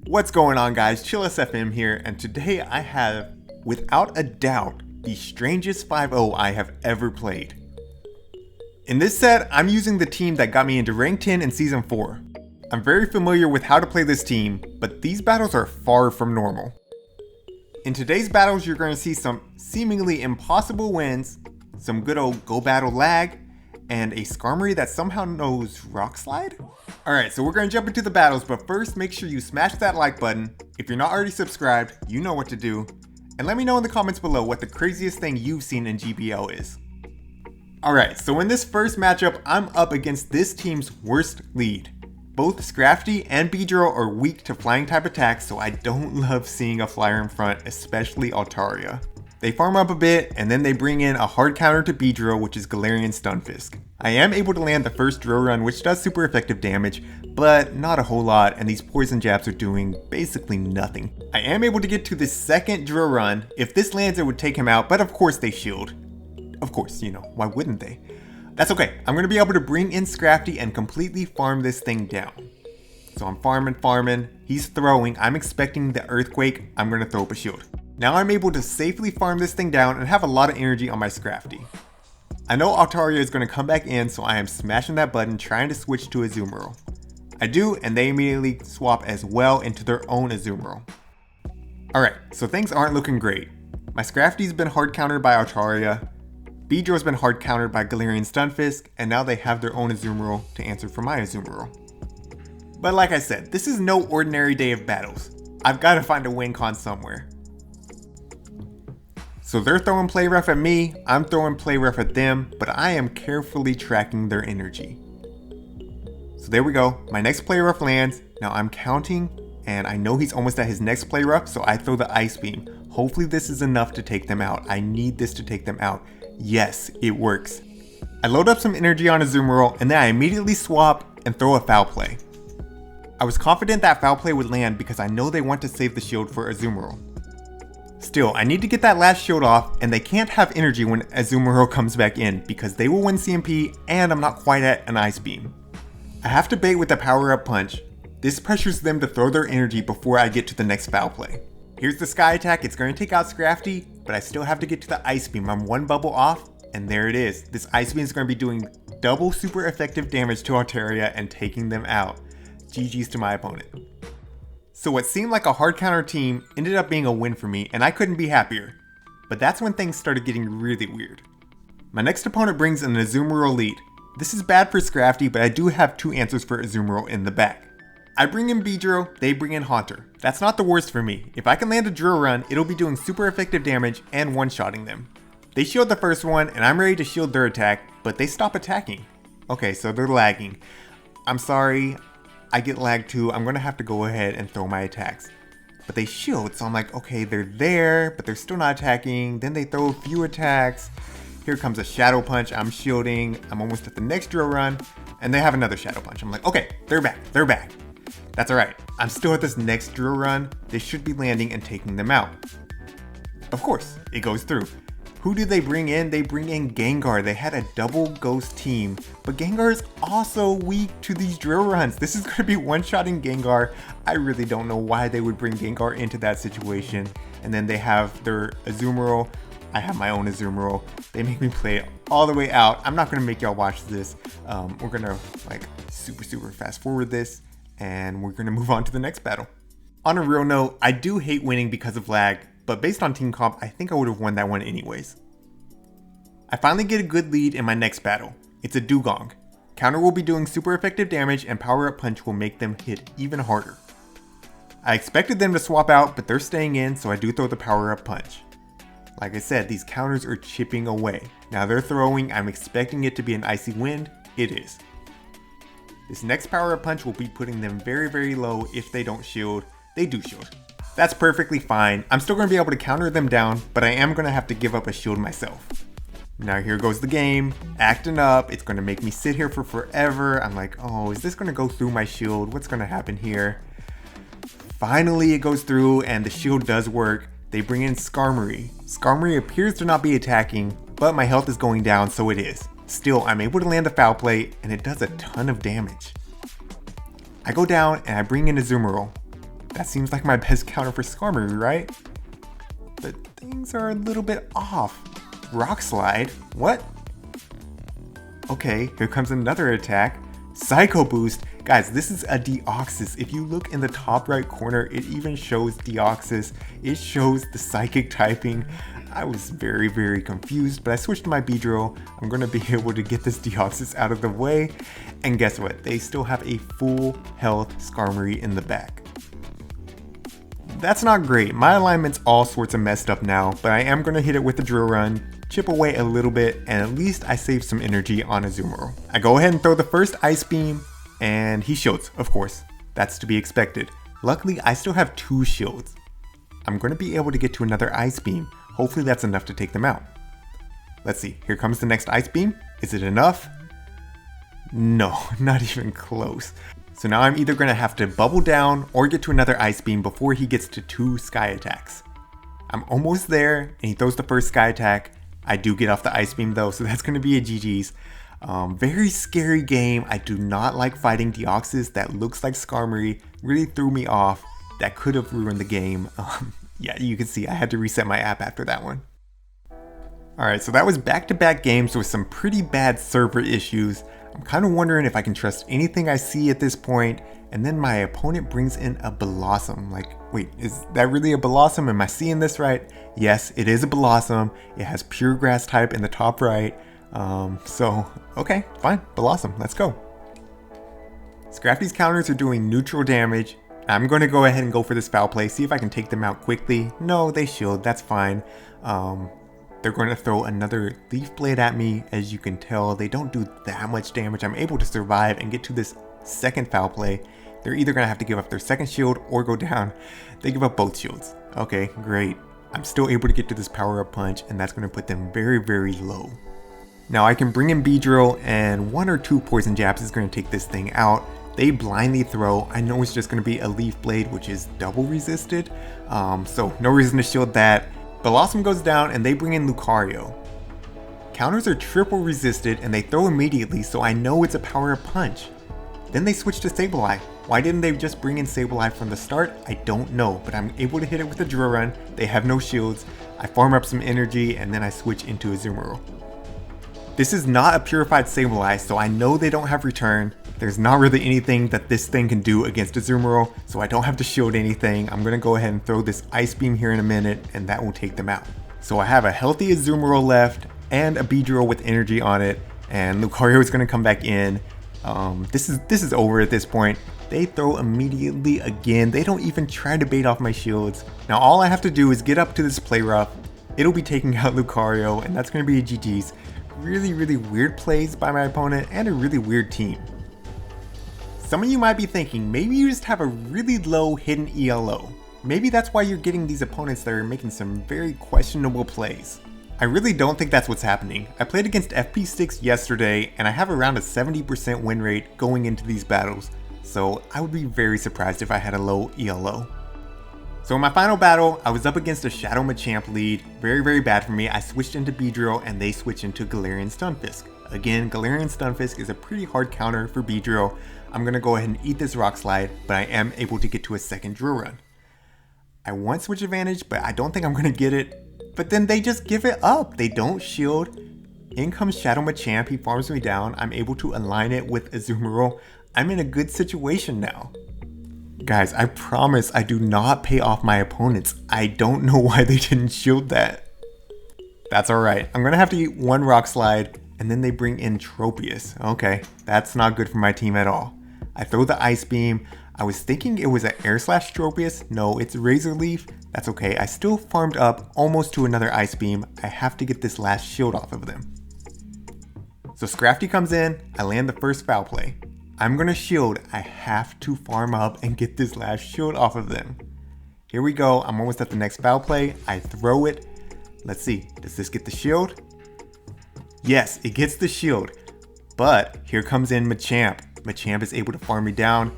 What's going on, guys? ChillisFM here, and today I have, without a doubt, the strangest 5-0 I have ever played. In this set, I'm using the team that got me into rank 10 in Season 4. I'm very familiar with how to play this team, but these battles are far from normal. In today's battles, you're going to see some seemingly impossible wins, some good old go battle lag, and a Skarmory that somehow knows Rock Slide? Alright, so we're going to jump into the battles, but first make sure you smash that like button. If you're not already subscribed, you know what to do. And let me know in the comments below what the craziest thing you've seen in GBL is. Alright, so in this first matchup, I'm up against this team's worst lead. Both Scrafty and Beedrill are weak to flying type attacks, so I don't love seeing a flyer in front, especially Altaria. They farm up a bit, and then they bring in a hard counter to Beedrill, which is Galarian Stunfisk. I am able to land the first drill run, which does super effective damage, but not a whole lot, and these poison jabs are doing basically nothing. I am able to get to the second drill run. If this lands, it would take him out, but of course they shield. Of course, why wouldn't they? That's okay, I'm going to be able to bring in Scrafty and completely farm this thing down. So I'm farming, he's throwing, I'm expecting the earthquake, I'm going to throw up a shield. Now I'm able to safely farm this thing down and have a lot of energy on my Scrafty. I know Altaria is going to come back in, so I am smashing that button trying to switch to Azumarill. I do, and they immediately swap as well into their own Azumarill. Alright, so things aren't looking great. My Scrafty's been hard countered by Altaria, Beedrill's been hard countered by Galarian Stunfisk, and now they have their own Azumarill to answer for my Azumarill. But like I said, this is no ordinary day of battles. I've got to find a win con somewhere. So they're throwing play rough at me, I'm throwing play rough at them, but I am carefully tracking their energy. So there we go, my next play rough lands, now I'm counting, and I know he's almost at his next play rough, so I throw the Ice Beam. Hopefully this is enough to take them out. I need this to take them out. Yes, it works. I load up some energy on Azumarill, and then I immediately swap and throw a foul play. I was confident that foul play would land because I know they want to save the shield for Azumarill. Still, I need to get that last shield off, and they can't have energy when Azumarill comes back in because they will win CMP and I'm not quite at an Ice Beam. I have to bait with the power up punch. This pressures them to throw their energy before I get to the next foul play. Here's the Sky Attack, it's going to take out Scrafty, but I still have to get to the Ice Beam. I'm one bubble off, and there it is. This Ice Beam is going to be doing double super effective damage to Altaria and taking them out. GG's to my opponent. So what seemed like a hard counter team ended up being a win for me, and I couldn't be happier. But that's when things started getting really weird. My next opponent brings an Azumarill lead. This is bad for Scrafty, but I do have two answers for Azumarill in the back. I bring in Beedrill, they bring in Haunter. That's not the worst for me. If I can land a drill run, it'll be doing super effective damage and one-shotting them. They shield the first one, and I'm ready to shield their attack, but they stop attacking. Okay, so they're lagging. I'm sorry. I get lag too, I'm gonna have to go ahead and throw my attacks. But they shield, so I'm like, okay, they're there, but they're still not attacking. Then they throw a few attacks. Here comes a Shadow Punch, I'm shielding. I'm almost at the next drill run, and they have another Shadow Punch. I'm like, okay, they're back. That's alright, I'm still at this next drill run. They should be landing and taking them out. Of course, it goes through. Who did they bring in? They bring in Gengar. They had a double ghost team, but Gengar is also weak to these drill runs. This is going to be one-shotting Gengar. I really don't know why they would bring Gengar into that situation. And then they have their Azumarill. I have my own Azumarill. They make me play it all the way out. I'm not going to make y'all watch this. We're going to super fast forward this, and we're going to move on to the next battle. On a real note, I do hate winning because of lag, but based on team comp, I think I would have won that one anyways. I finally get a good lead in my next battle. It's a Dugong. Counter will be doing super effective damage, and power up punch will make them hit even harder. I expected them to swap out, but they're staying in, so I do throw the power up punch. Like I said, these counters are chipping away. Now they're throwing, I'm expecting it to be an Icy Wind. It is. This next power up punch will be putting them very low if they don't shield. They do shield. That's perfectly fine. I'm still going to be able to counter them down, but I am going to have to give up a shield myself. Now here goes the game, acting up. It's going to make me sit here for forever. I'm like, oh, is this going to go through my shield? What's going to happen here? Finally, it goes through and the shield does work. They bring in Skarmory. Skarmory appears to not be attacking, but my health is going down, so it is. Still, I'm able to land a foul play, and it does a ton of damage. I go down and I bring in Azumarill. That seems like my best counter for Skarmory, right? But things are a little bit off. Rock Slide? What? Okay, here comes another attack. Psycho Boost. Guys, this is a Deoxys. If you look in the top right corner, it even shows Deoxys. It shows the psychic typing. I was very, very confused, but I switched to my Beedrill. I'm going to be able to get this Deoxys out of the way. And guess what? They still have a full health Skarmory in the back. That's not great. My alignment's all sorts of messed up now, but I am going to hit it with the Drill Run, chip away a little bit, and at least I save some energy on Azumarill. I go ahead and throw the first Ice Beam, and he shields, of course. That's to be expected. Luckily, I still have 2 shields. I'm going to be able to get to another Ice Beam. Hopefully that's enough to take them out. Let's see, here comes the next Ice Beam. Is it enough? No, not even close. So now I'm either going to have to bubble down or get to another Ice Beam before he gets to 2 Sky Attacks. I'm almost there, and he throws the first Sky Attack. I do get off the Ice Beam though, so that's going to be a GG's. Very scary game. I do not like fighting Deoxys that looks like Skarmory. Really threw me off. That could have ruined the game. Yeah, you can see I had to reset my app after that one. Alright, so that was back-to-back games with some pretty bad server issues. I'm kind of wondering if I can trust anything I see at this point. And then my opponent brings in a Blossom. Like, wait, is that really a Blossom? Am I seeing this right? Yes, it is a Blossom. It has pure grass type in the top right. So, okay, fine, Blossom, let's go. Scrafty's counters are doing neutral damage. I'm going to go ahead and go for this Foul Play, see if I can take them out quickly. No, they shield, that's fine. They're going to throw another Leaf Blade at me. As you can tell, they don't do that much damage. I'm able to survive and get to this second Foul Play. They're either going to have to give up their second shield or go down. They give up both shields. Okay, great. I'm still able to get to this Power Up Punch, and that's going to put them very, very low. Now I can bring in Beedrill, and 1 or 2 Poison Jabs is going to take this thing out. They blindly throw. I know it's just going to be a Leaf Blade, which is double resisted. So no reason to shield that. Blossom goes down, and they bring in Lucario. Counters are triple resisted, and they throw immediately, so I know it's a Power Up Punch. Then they switch to Sableye. Why didn't they just bring in Sableye from the start? I don't know, but I'm able to hit it with a Drill Run. They have no shields. I farm up some energy, and then I switch into Azumarill. This is not a purified Sableye, so I know they don't have return. There's not really anything that this thing can do against Azumarill, so I don't have to shield anything. I'm going to go ahead and throw this Ice Beam here in a minute, and that will take them out. So I have a healthy Azumarill left, and a Beedrill with energy on it, and Lucario is going to come back in. This is over at this point. They throw immediately again. They don't even try to bait off my shields. Now all I have to do is get up to this Play Rough. It'll be taking out Lucario, and that's going to be a GG's. Really, really weird plays by my opponent, and a really weird team. Some of you might be thinking, maybe you just have a really low hidden ELO. Maybe that's why you're getting these opponents that are making some very questionable plays. I really don't think that's what's happening. I played against FP6 yesterday, and I have around a 70% win rate going into these battles, so I would be very surprised if I had a low ELO. So in my final battle, I was up against a Shadow Machamp lead. Very, very bad for me. I switched into Beedrill, and they switched into Galarian Stunfisk. Again, Galarian Stunfisk is a pretty hard counter for Beedrill. I'm going to go ahead and eat this Rock Slide, but I am able to get to a second Drill Run. I want Switch Advantage, but I don't think I'm going to get it. But then they just give it up. They don't shield. In comes Shadow Machamp. He farms me down. I'm able to align it with Azumarill. I'm in a good situation now. Guys, I promise I do not pay off my opponents. I don't know why they didn't shield that. That's alright. I'm going to have to eat 1 Rock Slide, and then they bring in Tropius. Okay, that's not good for my team at all. I throw the Ice Beam. I was thinking it was an Air Slash Tropius. No, it's Razor Leaf. That's okay. I still farmed up almost to another Ice Beam. I have to get this last shield off of them. So Scrafty comes in. I land the first Foul Play. I'm going to shield. I have to farm up and get this last shield off of them. Here we go. I'm almost at the next Foul Play. I throw it. Let's see. Does this get the shield? Yes, it gets the shield. But here comes in Machamp. Machamp is able to farm me down.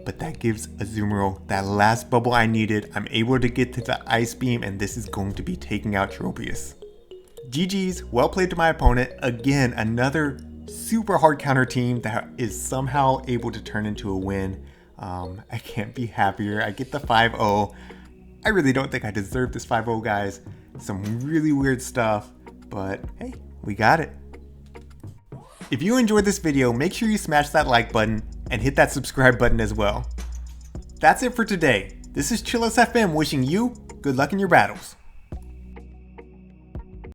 But that gives Azumarill that last bubble I needed. I'm able to get to the Ice Beam, and this is going to be taking out Tropius. GG's, well played to my opponent. Again, another super hard counter team that is somehow able to turn into a win. I can't be happier. I get the 5-0. I really don't think I deserve this 5-0, guys. Some really weird stuff, but hey, we got it. If you enjoyed this video, make sure you smash that like button and hit that subscribe button as well. That's it for today. This is ChillisFM wishing you good luck in your battles.